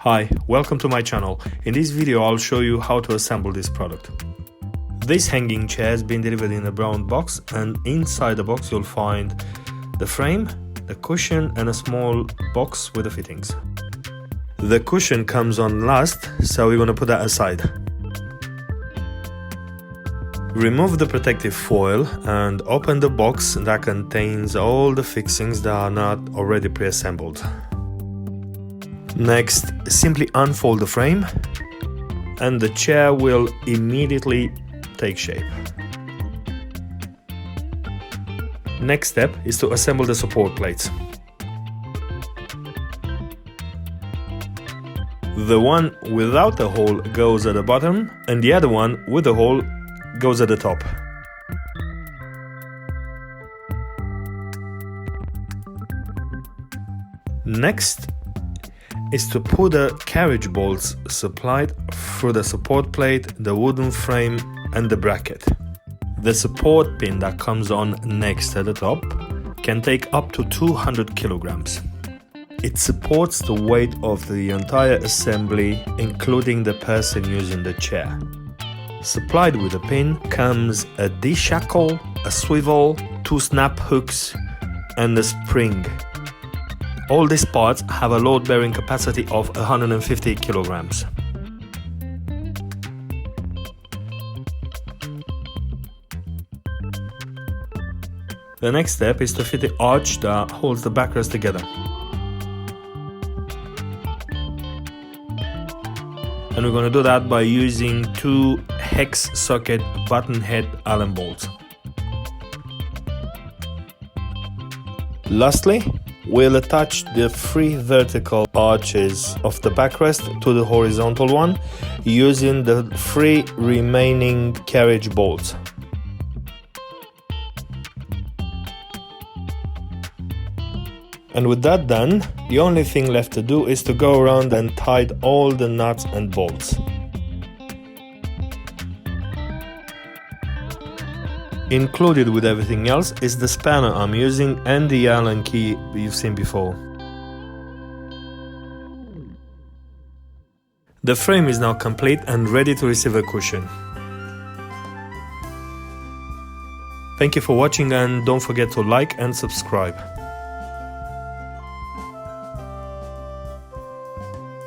Hi, welcome to my channel. In this video I'll show you how to assemble this product. This hanging chair has been delivered in a brown box, and inside the box you'll find the frame, the cushion and a small box with the fittings. The cushion comes on last, so we're going to put that aside. Remove the protective foil and open the box that contains all the fixings that are not already pre-assembled. Next, simply unfold the frame and the chair will immediately take shape. Next step is to assemble the support plates. The one without a hole goes at the bottom and the other one with a hole goes at the top. Next is to put the carriage bolts supplied through the support plate, the wooden frame and the bracket. The support pin that comes on next at the top can take up to 200 kilograms. It supports the weight of the entire assembly, including the person using the chair. Supplied with a pin comes a D-shackle, a swivel, 2 snap hooks and a spring. All these parts have a load-bearing capacity of 150 kilograms. The next step is to fit the arch that holds the backrest together. And we're going to do that by using 2 hex socket button head Allen bolts. Lastly, we'll attach the 3 vertical arches of the backrest to the horizontal one using the 3 remaining carriage bolts. And with that done, the only thing left to do is to go around and tighten all the nuts and bolts. Included with everything else is the spanner I'm using and the Allen key you've seen before. The frame is now complete and ready to receive a cushion. Thank you for watching and don't forget to like and subscribe.